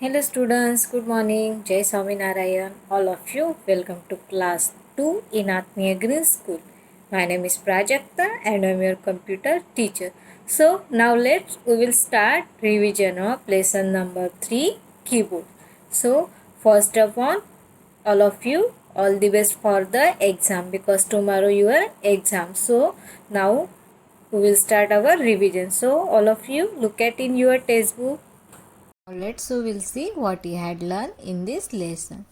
Hello students, good morning. Jai Swaminarayan. All of you, welcome to class 2 in Atmiya Green School. My name is Prajakta and I am your computer teacher. So now we will start revision of lesson number 3 keyboard. So first of all of you, all the best for the exam because tomorrow your exam. So now we will start our revision. So all of you look at in your textbook. So we'll see what we had learned in this lesson.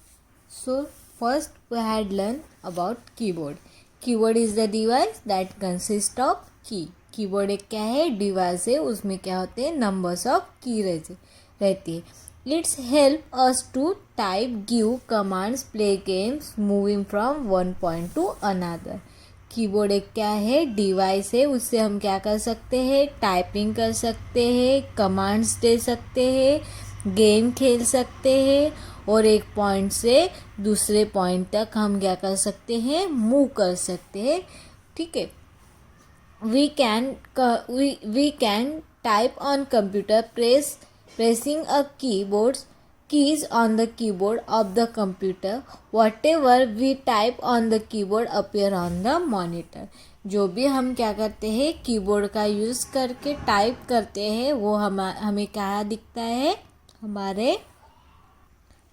So first we had learned about keyboard. Keyboard is the device that consists of key. Keyboard एक क्या है, device है, उसमें क्या होते हैं, numbers of key रहती है. It's help us to type, give commands, play games, moving from one point to another. Keyboard एक क्या है, डिवाइस है, उससे हम क्या कर सकते हैं, टाइपिंग कर सकते हैं, कमांड्स दे सकते हैं, गेम खेल सकते हैं और एक पॉइंट से दूसरे पॉइंट तक हम क्या कर सकते हैं, मूव कर सकते हैं. ठीक है. we can type on computer pressing a keys on the keyboard of the computer. Whatever we type on the keyboard appear on the monitor. जो भी हम क्या करते हैं, कीबोर्ड का यूज़ करके टाइप करते हैं वो हमें क्या दिखता है,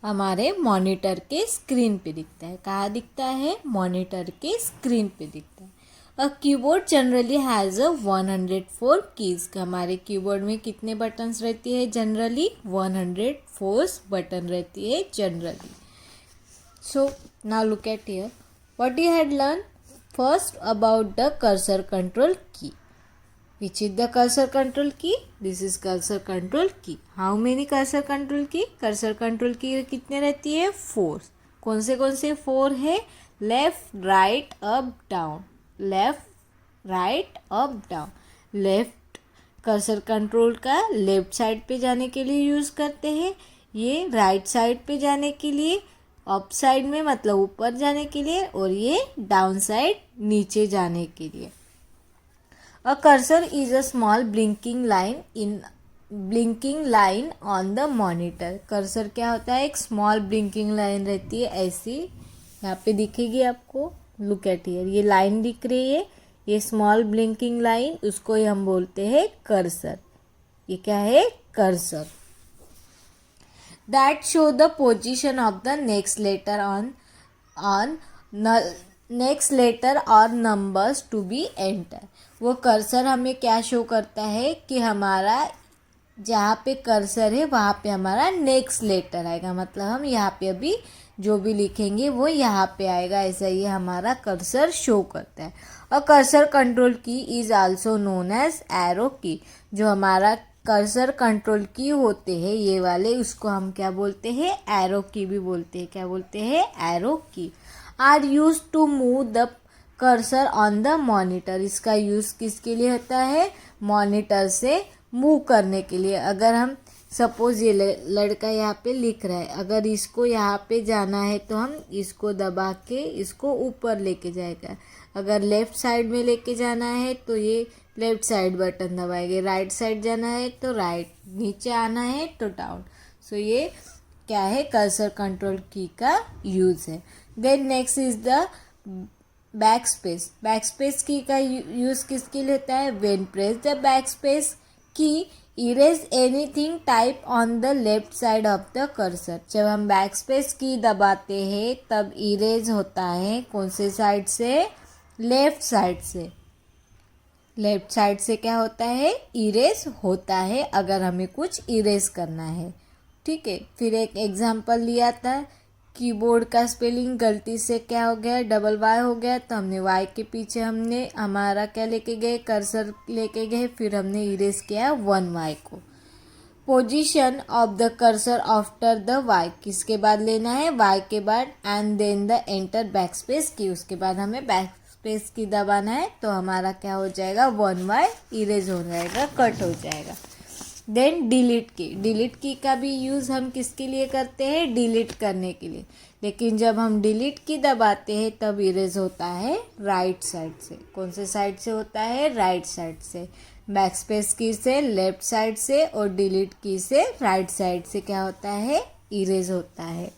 हमारे मॉनिटर के स्क्रीन पे दिखता है. कहाँ दिखता है, मॉनिटर के स्क्रीन पे दिखता है. A keyboard generally has a 104 keys. हमारे कीबोर्ड में कितने बटन्स रहती है, जनरली 104 बटन रहती है generally. So now look at here what you had learn. First about the cursor control की. Which is the cursor control key? This is cursor control key. How many cursor control key? Cursor control key कितने रहती है, 4. कौन से 4 है, left right up down, left right up down. Left cursor control का left side पे जाने के लिए यूज़ करते हैं, ये राइट साइड पे जाने के लिए, अप साइड में मतलब ऊपर जाने के लिए, और ये डाउन साइड नीचे जाने के लिए. A cursor is a small blinking line on the monitor. cursor क्या होता है, एक small blinking line रहती है, ऐसी यहाँ पे दिखेगी आपको. look at here, ये line दिख रही है, ये small blinking line, उसको ही हम बोलते हैं cursor. ये क्या है, cursor. that show the position of the next letter next letter और नंबर्स टू बी एंटर. वो कर्सर हमें क्या शो करता है कि हमारा जहाँ पे कर्सर है वहाँ पे हमारा नेक्स्ट लेटर आएगा, मतलब हम यहाँ पे अभी जो भी लिखेंगे वो यहाँ पे आएगा, ऐसा ये हमारा कर्सर शो करता है. और cursor control key is also known as arrow key. जो हमारा कर्सर कंट्रोल की होते हैं ये वाले, उसको हम क्या बोलते हैं, एरो की भी बोलते हैं. क्या बोलते हैं, arrow key. Are use to move the cursor on the monitor. इसका यूज़ किसके लिए होता है, मॉनिटर से मूव करने के लिए. अगर हम सपोज ये लड़का यहाँ पे लिख रहा है, अगर इसको यहाँ पे जाना है तो हम इसको दबा के इसको ऊपर लेके जाएगा. अगर लेफ़्ट साइड में लेके जाना है तो ये लेफ़्ट साइड बटन दबाएंगे, राइट साइड जाना है तो राइट, नीचे आना है तो डाउन. सो ये क्या है, कर्सर कंट्रोल की का यूज़ है. Then next is the back space. Back space key का यूज़ किसके लिए होता है, when press the back space key erase anything type on the left side of the cursor. जब हम बैक स्पेस की दबाते हैं तब इरेज होता है कौन से साइड से, लेफ्ट साइड से. लेफ्ट साइड से क्या होता है, इरेज होता है अगर हमें कुछ इरेज करना है. ठीक है. फिर एक एग्जांपल लिया था, कीबोर्ड का स्पेलिंग गलती से क्या हो गया, डबल वाई हो गया, तो हमने वाई के पीछे हमने हमारा क्या लेके गए, कर्सर लेके गए, फिर हमने इरेज किया 1y को. Position of the cursor after the Y, किसके बाद लेना है, वाई के बाद, and then the enter back space key. उसके बाद हमें बैक स्पेस की दबाना है तो हमारा क्या हो जाएगा, 1y इरेज हो जाएगा, कट हो जाएगा. देन डिलीट की. डिलीट की का भी यूज़ हम किसके लिए करते हैं, डिलीट करने के लिए. लेकिन जब हम डिलीट की दबाते हैं तब इरेज होता है राइट साइड से. कौन से साइड से होता है, राइट साइड से. बैक स्पेस की से लेफ्ट साइड से और डिलीट की से राइट साइड से क्या होता है, इरेज होता है।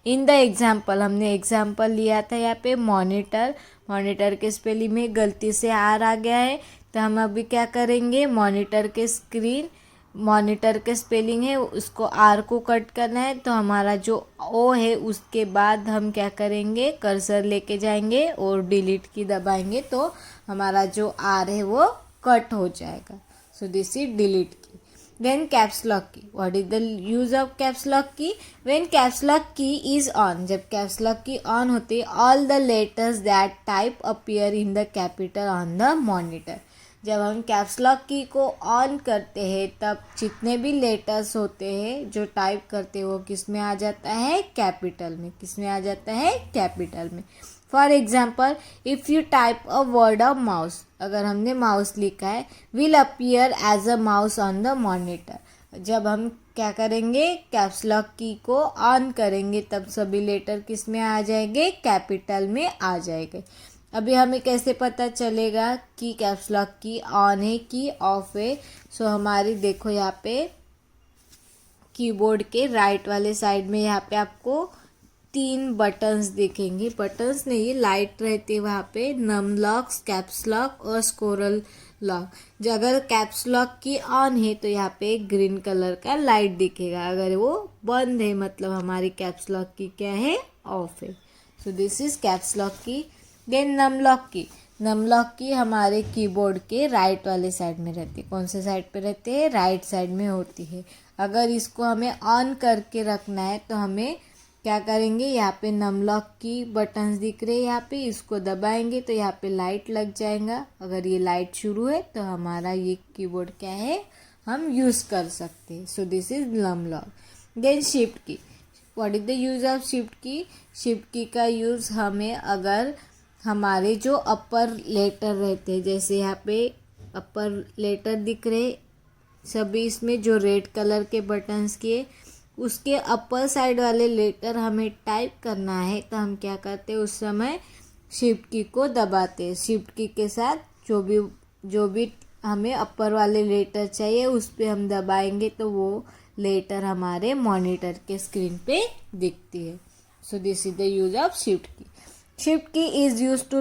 इन द एग्जाम्पल, हमने एग्जाम्पल लिया था यहाँ पे मॉनिटर, मॉनिटर के स्पेलिंग में गलती से आर आ गया है, तो हम अभी क्या करेंगे, मॉनिटर के स्क्रीन, मॉनिटर के स्पेलिंग है उसको आर को कट करना है, तो हमारा जो ओ है उसके बाद हम क्या करेंगे, कर्सर लेके जाएंगे और डिलीट की दबाएंगे तो हमारा जो आर है वो कट हो जाएगा। सो दिस इज डिलीट की। Then caps lock key. What is the use of caps lock key? When caps lock key is on, जब caps lock key on होती है, all the letters that type appear in the capital on the monitor. जब हम caps lock key को on करते हैं तब जितने भी लेटर्स होते हैं जो टाइप करते हैं वो किस में आ जाता है, कैपिटल में। किस में आ जाता है, कैपिटल में। For example, if you type a word of mouse, अगर हमने माउस लिखा है, will appear as a mouse on the monitor. जब हम क्या करेंगे, कैप्स लॉक की को ऑन करेंगे तब सभी लेटर किस में आ जाएंगे, कैपिटल में आ जाएंगे। अभी हमें कैसे पता चलेगा कि कैप्स लॉक की ऑन है कि ऑफ है? सो हमारी देखो यहाँ पे कीबोर्ड के राइट वाले साइड में यहाँ पे आपको 3 बटन्स दिखेंगे, बटन्स नहीं लाइट रहती है वहाँ पे, नम लॉक, कैप्स लॉक और स्क्रोल लॉक। जो अगर कैप्स लॉक की ऑन है तो यहाँ पे ग्रीन कलर का लाइट दिखेगा, अगर वो बंद है मतलब हमारी कैप्स लॉक की क्या है, ऑफ है। So this is caps lock की। देन नम लॉक की, नम लॉक की हमारे कीबोर्ड के राइट वाले साइड में रहती है। कौन से साइड पे रहते हैं, राइट साइड में होती है। अगर इसको हमें ऑन करके रखना है तो हमें क्या करेंगे, यहाँ पे नम लॉक की बटन्स दिख रहे हैं, यहाँ पे इसको दबाएंगे तो यहाँ पे लाइट लग जाएगा। अगर ये लाइट शुरू है तो हमारा ये कीबोर्ड क्या है, हम यूज़ कर सकते हैं। So this is num lock. Then shift key, what is the use of shift key? Shift key का यूज़ हमें अगर हमारे जो अपर लेटर रहते हैं, जैसे यहाँ पे अपर लेटर दिख रहे सभी, इसमें जो रेड कलर के बटन्स किए उसके अपर साइड वाले लेटर हमें टाइप करना है तो हम क्या करते हैं, उस समय शिफ्ट की को दबाते हैं। शिफ्ट की के साथ जो भी हमें अपर वाले लेटर चाहिए उस पर हम दबाएंगे तो वो लेटर हमारे मॉनिटर के स्क्रीन पे दिखती है। So this is the use of shift key. Shift key is use to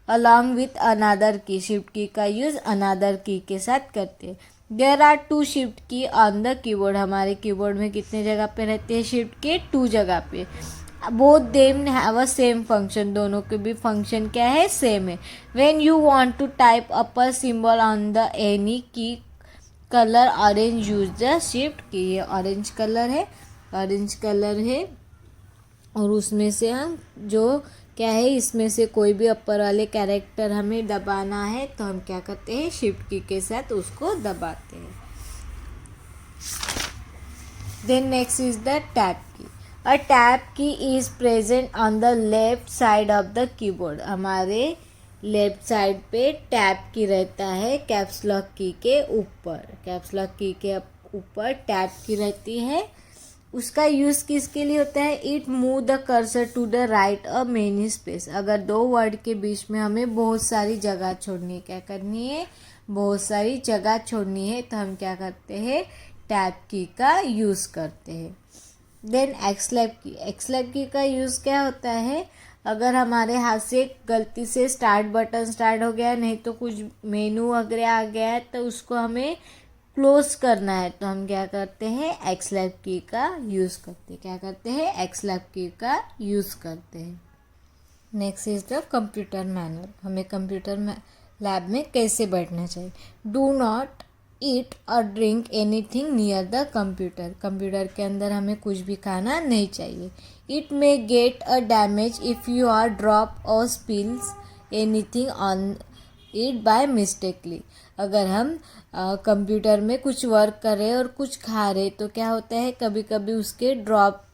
along with another key. Shift key का यूज अनदर की के साथ करते हैं। There are 2 shift key on the keyboard. हमारे कीबोर्ड में कितने जगह पे रहते हैं शिफ्ट के, 2 जगह पे। Both them have a same function, दोनों के भी फंक्शन क्या है, सेम है। When you want to type upper symbol on the any key colour orange, use the shift key. ये ऑरेंज कलर है, ऑरेंज कलर है और उसमें से हम जो क्या है, इसमें से कोई भी अपर वाले कैरेक्टर हमें दबाना है तो हम क्या करते हैं, शिफ्ट की के साथ उसको दबाते हैं। Then next is the tab key. A tab key is present on the left side of the keyboard. हमारे लेफ्ट साइड पे टैब की रहता है कैप्स लॉक की के ऊपर। कैप्स लॉक की के ऊपर टैब की रहती है। उसका यूज़ किसके लिए होता है, it move the cursor to the right a many space. अगर 2 वर्ड के बीच में हमें बहुत सारी जगह छोड़नी है, क्या करनी है, बहुत सारी जगह छोड़नी है तो हम क्या करते हैं, टैब की का यूज़ करते हैं। देन एक्सलैप की। एक्सलैप की का यूज़ क्या होता है, अगर हमारे हाथ से गलती से स्टार्ट बटन स्टार्ट हो गया, नहीं तो कुछ मेनू वगैरह आ गया है तो उसको हमें क्लोज करना है तो हम क्या करते हैं, एक्सलैप की का यूज़ करते हैं। क्या करते हैं, एक्सलैप की का यूज़ करते हैं। Next is the computer manual. हमें कंप्यूटर में लैब में कैसे बैठना चाहिए। Do not eat or drink anything near the computer. Computer के अंदर हमें कुछ भी खाना नहीं चाहिए। It may get a damage if you are drop or spills anything on it by mistakely. अगर हम कंप्यूटर में कुछ वर्क कर रहे और कुछ खा रहे तो क्या होता है, कभी कभी उसके ड्रॉप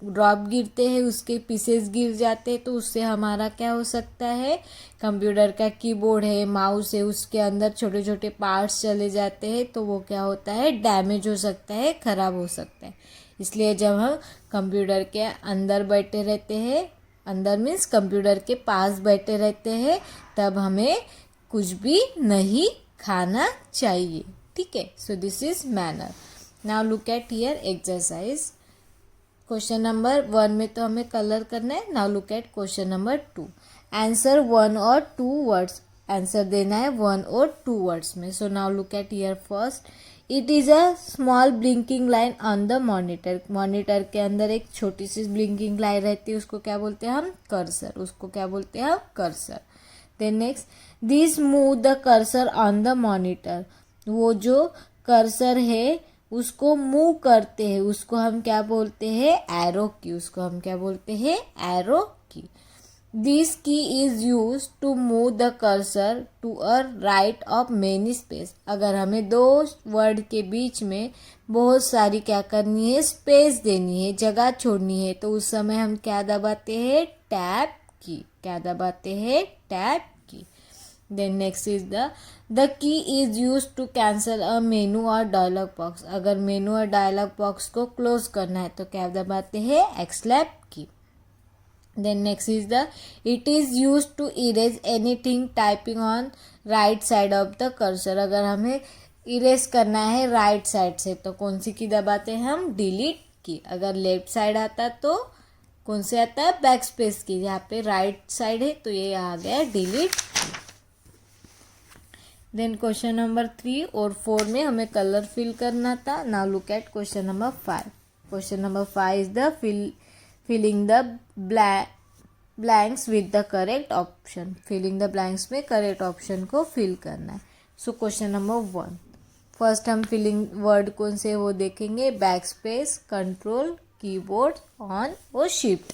गिरते हैं, उसके पीसेस गिर जाते हैं तो उससे हमारा क्या हो सकता है, कंप्यूटर का कीबोर्ड है, माउस है, उसके अंदर छोटे छोटे पार्ट्स चले जाते हैं तो वो क्या होता है, डैमेज हो सकता है, ख़राब हो सकता है। इसलिए जब हम कंप्यूटर के अंदर बैठे रहते हैं, अंदर मीन्स कंप्यूटर के पास बैठे रहते हैं, तब हमें कुछ भी नहीं खाना चाहिए, ठीक है। So this is manner. Now look at here exercise. Question number 1 में तो हमें कलर करना है। Now look at question number 2। Answer 1 और 2 वर्ड्स, आंसर देना है 1 और 2 वर्ड्स में। सो now look at here first. It is a small blinking line on the monitor. Monitor के अंदर एक छोटी सी ब्लिंकिंग लाइन रहती है, उसको क्या बोलते हैं हम? कर्सर। उसको क्या बोलते हैं हम? Cursor. Then next, this move the cursor on the monitor. वो जो कर्सर है उसको मूव करते हैं, उसको हम क्या बोलते हैं? एरो की। उसको हम क्या बोलते हैं? Arrow key. This key is use to move the cursor to a right of many space. अगर हमें दो वर्ड के बीच में बहुत सारी क्या करनी है? स्पेस देनी है, जगह छोड़नी है, तो उस समय हम क्या दबाते हैं? टैब की। क्या दबाते हैं? Tab key. Then next is the key is use to cancel a menu or dialog box. अगर मेनू और डायलॉग बॉक्स को क्लोज करना है तो क्या दबाते हैं? Escape key. Then next is it is use to erase anything typing on right side of the cursor. अगर हमें इरेज करना है राइट साइड से तो कौन सी की दबाते हैं हम? डिलीट की। अगर लेफ्ट साइड आता तो कौन से आता है? बैक स्पेस की। यहाँ पे राइट साइड है तो ये आ गया डिलीट। देन क्वेश्चन नंबर 3 और 4 में हमें कलर फिल करना था। Now look at question number 5। Question number 5 is the filling the blanks with the correct option. Filling the blanks में करेक्ट ऑप्शन को फिल करना है। सो क्वेश्चन नंबर 1, फर्स्ट हम फिलिंग वर्ड कौन से वो देखेंगे? Back space, control, keyboard, on और shift.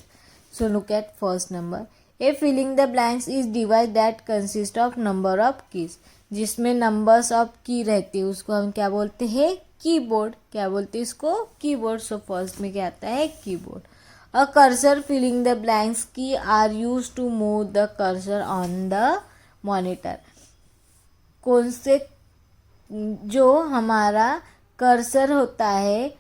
So look at first number. A filling the blanks is device that consist of number of keys. जिसमें नंबर्स ऑफ की रहती है उसको हम क्या बोलते हैं? कीबोर्ड। क्या बोलते हैं इसको? कीबोर्ड। सो फर्स्ट में क्या आता है? Keyboard. A cursor filling the blanks key are use to move the cursor on the monitor. कौन से जो हमारा कर्सर होता है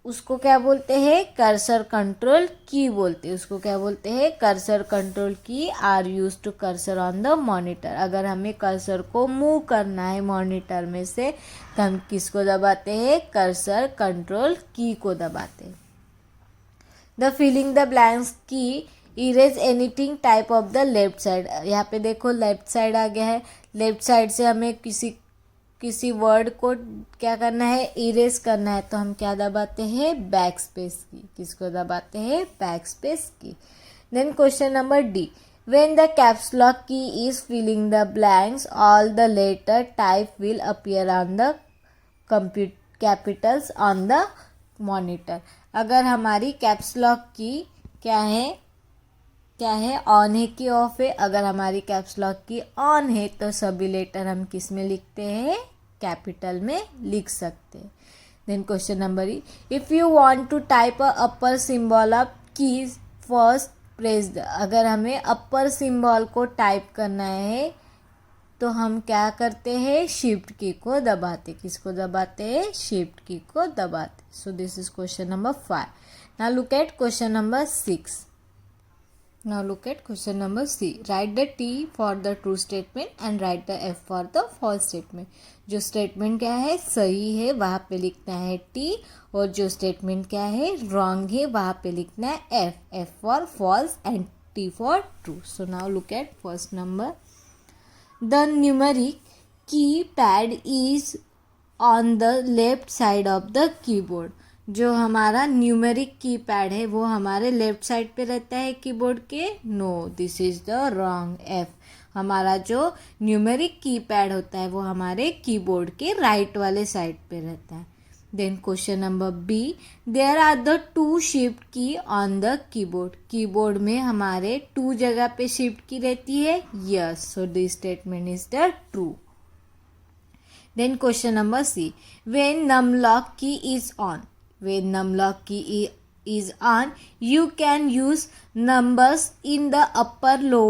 उसको क्या बोलते हैं? कर्सर कंट्रोल की बोलते हैं। उसको क्या बोलते हैं? Cursor control key are use to cursor on the monitor. अगर हमें कर्सर को मूव करना है मॉनिटर में से तो हम किसको दबाते हैं? कर्सर कंट्रोल की को दबाते हैं। द फिलिंग द ब्लैंक्स की erase anything type of the left side. यहाँ पे देखो लेफ्ट साइड आ गया है। लेफ्ट साइड से हमें किसी वर्ड को क्या करना है? इरेज करना है तो हम क्या दबाते हैं? बैक स्पेस की। किसको दबाते हैं? Back space key. Then question number D. When the caps lock key is filling the blanks all the letter type will appear on the capitals on the monitor. अगर हमारी कैप्स लॉक की क्या है? On है कि of है? अगर हमारी कैप्स लॉक की ऑन है तो सभी लेटर हम किस में लिखते हैं? कैपिटल में लिख सकते हैं। Then question number E. If you want to type a upper symbol of keys first press the. अगर हमें अपर सिंबल को टाइप करना है तो हम क्या करते हैं? शिफ्ट की को दबाते। किसको दबाते हैं? शिफ्ट की को दबाते। सो this is question number 5। Now look at question number 6। Now look at question number C. Write the T for the true statement and write the F for the false statement. जो statement क्या है? सही है वहाँ पे लिखना है T, और जो स्टेटमेंट क्या है? रॉन्ग है वहाँ पे लिखना है F. F for false and T for true. So now look at first number. The numeric keypad is on the left side of the keyboard. जो हमारा न्यूमेरिक कीपैड है वो हमारे लेफ्ट साइड पे रहता है कीबोर्ड के? No, this is the wrong. F. हमारा जो न्यूमेरिक कीपैड होता है वो हमारे कीबोर्ड के राइट वाले साइड पे रहता है। Then question number B. There are the 2 shift key on the keyboard. Keyboard में हमारे 2 जगह पे शिफ्ट की रहती है? Yes. So this statement is the true. Then question number C. When numlock key is on. When numlock key is on, you can use numbers in the upper row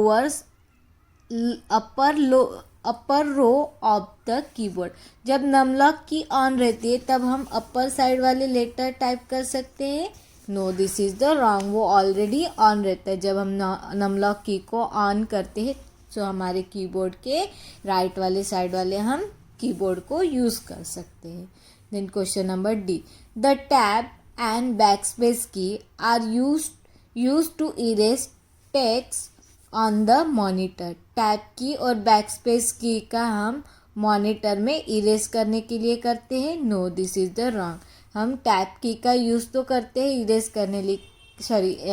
of the keyboard. जब numlock key on रहती है तब हम upper side वाले letter type कर सकते हैं? No, this is the wrong. वो ऑलरेडी ऑन रहता है। जब हम numlock की को ऑन करते हैं सो हमारे कीबोर्ड के राइट वाले साइड वाले हम कीबोर्ड को यूज़ कर सकते हैं। Then question number D, the tab and backspace key are used to erase text on the monitor. Tab key और बैकस्पेस की का हम मॉनिटर में इरेज करने के लिए करते हैं। No, this is the wrong. हम टैब की का यूज़ तो करते हैं इरेज करने लिए,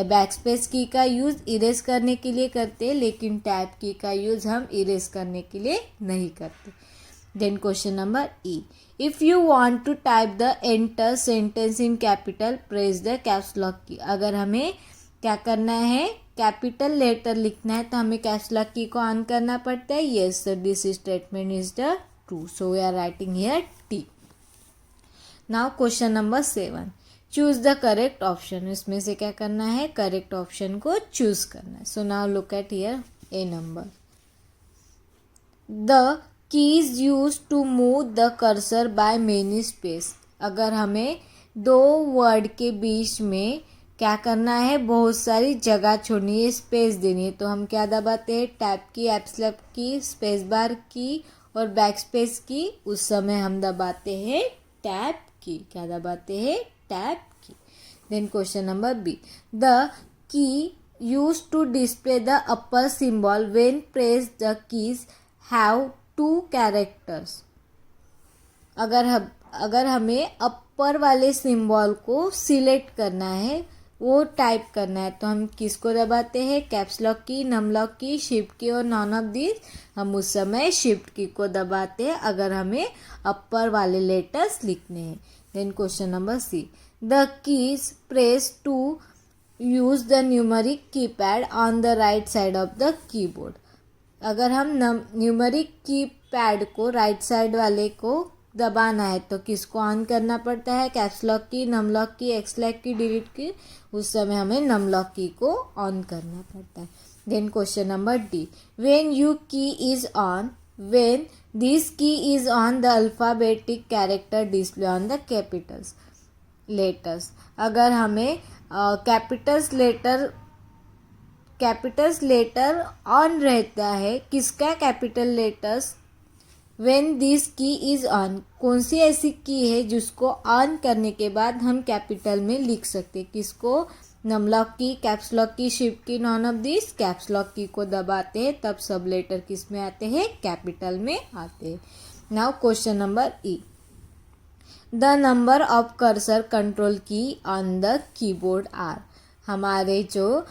बैकस्पेस की का यूज़ इरेज करने के लिए करते हैं, लेकिन टैब की का यूज़ हम इरेज करने के लिए नहीं करते। Then question number E, if you want to type the enter sentence in capital press the caps lock key. अगर हमें क्या करना है, कैपिटल लेटर लिखना है, तो हमें कैप्स लॉक की को ऑन करना पड़ता है। Yes sir, this statement is the true, so we are writing here T. Now question number 7, choose the correct option. इसमें से क्या करना है, करेक्ट ऑप्शन को चूज करना है। So now look at here A number, the keys use to move the cursor by many space. अगर हमें दो वर्ड के बीच में क्या करना है, बहुत सारी जगह छोड़नी है, स्पेस देनी है, तो हम क्या दबाते हैं, टैब की, एप्सलैप की, स्पेस बार की और बैक स्पेस की। उस समय हम दबाते हैं टैब की। क्या दबाते हैं, tab key. Then question number B, the key use to display the upper symbol when press the keys have 2 characters. अगर हमें अपर वाले सिंबल को सिलेक्ट करना है, वो टाइप करना है, तो हम किसको दबाते हैं, कैप्स लॉक की, नम लॉक की, शिफ्ट की और नॉन ऑफ दिस। हम उस समय शिफ्ट की को दबाते हैं अगर हमें अपर वाले लेटर्स लिखने हैं। Then question number C, the keys press to use the numeric keypad on the right side of the keyboard. अगर हम न्यूमेरिक कीपैड को राइट साइड वाले को दबाना है, तो किसको ऑन करना पड़ता है, कैप्स लॉक की, नम लॉक की, एक्सलैक की, डिलीट की। उस समय हमें नम लॉक की को ऑन करना पड़ता है। Then question number D, when you key is on, when this key is on the alphabetic character display on the capitals letters. अगर हमें कैपिटल्स लेटर ऑन रहता है, किसका capital letters, when this key is on, कौन सी ऐसी की है जिसको ऑन करने के बाद हम कैपिटल में लिख सकते, किसको, नम लॉक की, कैप्स लॉक की, शिफ्ट की, none of this. Caps lock key को दबाते हैं तब सब लेटर किस में आते हैं, कैपिटल में आते हैं। Now question number E, the number of cursor control की ऑन द कीबोर्ड आर। हमारे जो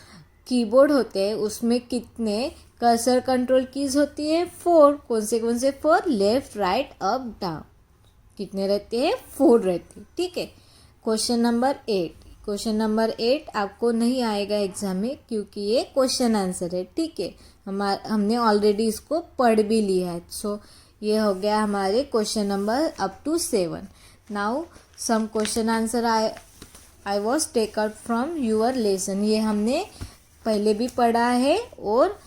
कीबोर्ड होते हैं उसमें कितने कर्सर कंट्रोल कीज होती है, 4। कौन से 4, लेफ्ट, राइट, अप, डाउन। कितने रहते हैं, 4 रहते हैं, ठीक है। क्वेश्चन नंबर 8 आपको नहीं आएगा एग्जाम में, क्योंकि ये क्वेश्चन आंसर है, ठीक है। हमने ऑलरेडी इसको पढ़ भी लिया है। सो ये हो गया हमारे question number up to 7। Now some question answer I was take out from your lesson. ये हमने पहले भी पढ़ा है और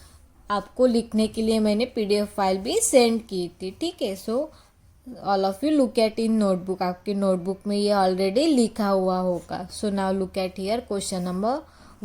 आपको लिखने के लिए मैंने PDF फाइल भी सेंड की थी, ठीक है। So all of you look at in notebook, आपके नोटबुक में ये ऑलरेडी लिखा हुआ होगा। So now look at here question number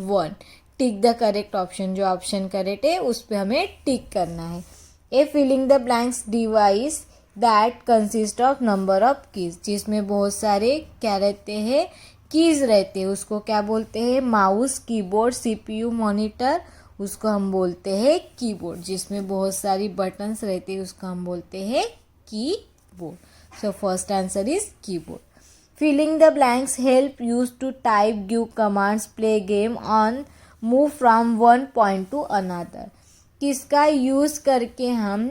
1, tick the correct option. जो ऑप्शन करेक्ट है उस पर हमें टिक करना है। A filling the blanks device that consist of number of keys, जिसमें बहुत सारे क्या रहते हैं, कीज रहते हैं, उसको क्या बोलते हैं, माउस, कीबोर्ड, CPU, मॉनिटर, उसको हम बोलते हैं कीबोर्ड। जिसमें बहुत सारी बटन्स रहते हैं उसको हम बोलते हैं keyboard. So first answer is keyboard. Filling the blanks help use to type, give commands, play game on, move from one point to another. किसका यूज करके हम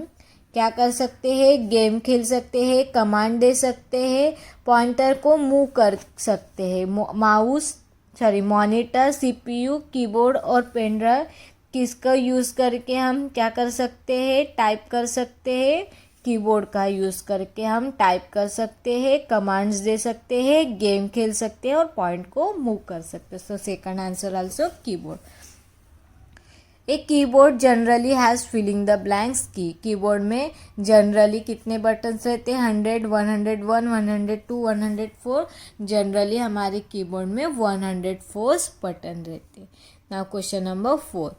क्या कर सकते हैं, गेम खेल सकते हैं, कमांड दे सकते हैं, पॉइंटर को मूव कर सकते हैं। मॉनिटर, CPU, कीबोर्ड और पेन ड्राइव किसका यूज़ करके हम क्या कर सकते हैं, टाइप कर सकते हैं। कीबोर्ड का यूज़ करके हम टाइप कर सकते हैं, कमांड्स दे सकते हैं, गेम खेल सकते हैं और पॉइंट को मूव कर सकते हैं। So second answer also keyboard. A keyboard generally has filling the blanks key. Keyboard में जनरली कितने बटन्स रहते हैं, 100, 101, 102, 104। जनरली हमारे कीबोर्ड में 104 बटन रहते हैं। Now question number 4,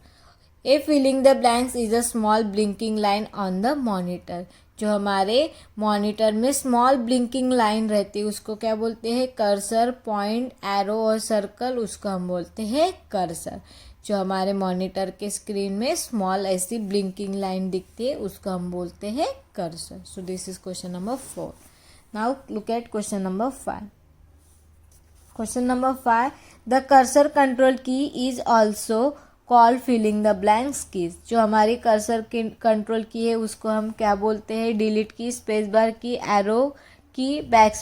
A filling the blanks is a small blinking line on the monitor. जो हमारे मॉनिटर में स्मॉल ब्लिंकिंग लाइन रहती है उसको क्या बोलते हैं? कर्सर, पॉइंट, एरो और सर्कल, उसको हम बोलते हैं कर्सर। जो हमारे मॉनिटर के स्क्रीन में स्मॉल ऐसी ब्लिंकिंग लाइन दिखती है उसको हम बोलते हैं cursor. So this is question number 4. Now look at question number 5. Question number 5, the cursor control key is also call filling the blanks keys. जो हमारी कर्सर की कंट्रोल की है उसको हम क्या बोलते हैं? डिलीट की, स्पेस बार की, एरो की, बैक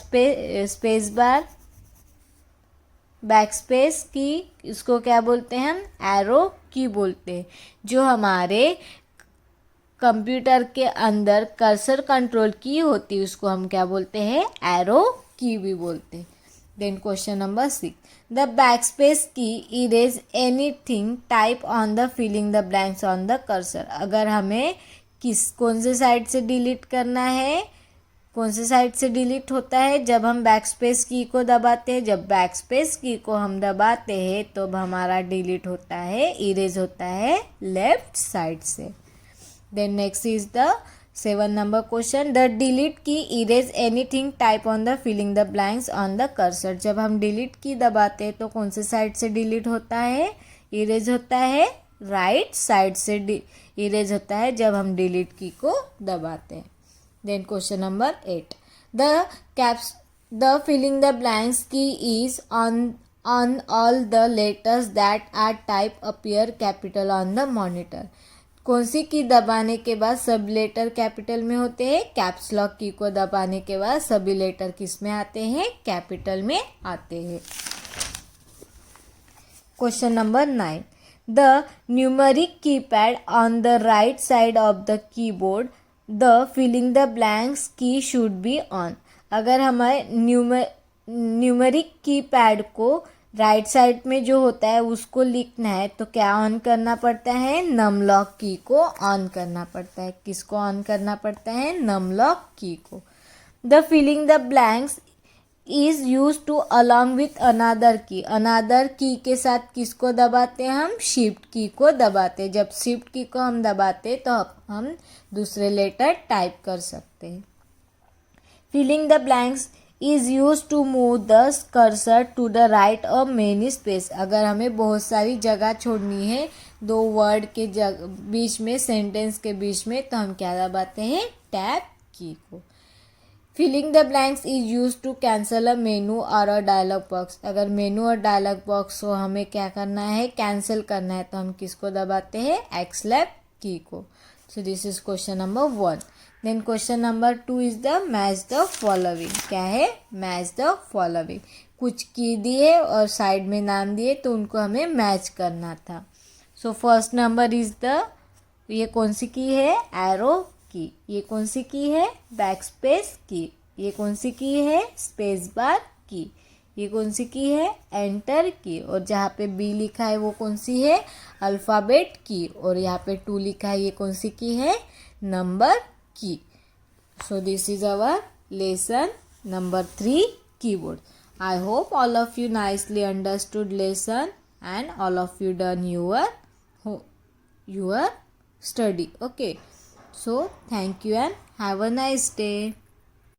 स्पेस की, इसको क्या बोलते हैं हम? एरो की बोलते हैं। जो हमारे कंप्यूटर के अंदर कर्सर कंट्रोल की होती है उसको हम क्या बोलते हैं? एरो की भी बोलते हैं। Then question number 6, the backspace key erase anything type on the filling the blanks on the cursor. अगर हमें कौन से साइड से डिलीट करना है, कौन से साइड से डिलीट होता है? जब हम बैकस्पेस की को दबाते हैं। जब बैकस्पेस की को हम दबाते हैं तो हमारा डिलीट होता है, इरेज होता है लेफ्ट साइड से। Then next is the 7 number question, the delete key erase anything type on the filling the blanks on the cursor. जब हम डिलीट की दबाते हैं तो कौन से साइड से डिलीट होता है? इरेज होता है राइट साइड से इरेज होता है जब हम डिलीट की को दबाते हैं। Then question number 8, the filling the blanks key is on all the letters that are type appear capital on the monitor. कौन सी की दबाने के बाद सब लेटर कैपिटल में होते हैं? कैप्स लॉक की को दबाने के बाद सभी लेटर किस में आते हैं? कैपिटल में आते हैं। Question number 9, the numeric keypad on the right side of the keyboard the filling the blanks key should be on. अगर हमारे न्यूमेरिक कीपैड को राइट साइड में जो होता है उसको लिखना है तो क्या ऑन करना पड़ता है? नम लॉक की को ऑन करना पड़ता है। किसको ऑन करना पड़ता है? नम लॉक की को। The filling the blanks is use to along with another key. Another की के साथ किसको दबाते हैं हम? शिफ्ट की को दबाते हैं। जब शिफ्ट की को हम दबाते तो हम दूसरे लेटर टाइप कर सकते हैं। Filling the blanks is use to move the cursor to the right or many space. अगर हमें बहुत सारी जगह छोड़नी है दो वर्ड के बीच में, सेंटेंस के बीच में, तो हम क्या दबाते हैं? टैब की को। Filling the blanks is use to cancel a menu or a dialogue box. अगर मेनू और डायलॉग बॉक्स को हमें क्या करना है? कैंसिल करना है तो हम किसको दबाते हैं? एक्सलेप की को। So this is question number 1. Then question number 2 is the match the following. क्या है? Match the following. कुछ की दिए और साइड में नाम दिए तो उनको हमें मैच करना था. So first number is the, ये कौन सी की है? एरो की. ये कौन सी की है? बैकस्पेस की. ये कौन सी की है? स्पेस बार की. ये कौन सी की है? एंटर की. और जहाँ पे बी लिखा है वो कौन सी है? अल्फ़ाबेट की. और यहाँ पे 2 लिखा है, ये कौन सी की है? नंबर की. So this is our lesson number 3, keyboard. I hope all of you nicely understood lesson and all of you done your study. Okay. So thank you and have a nice day.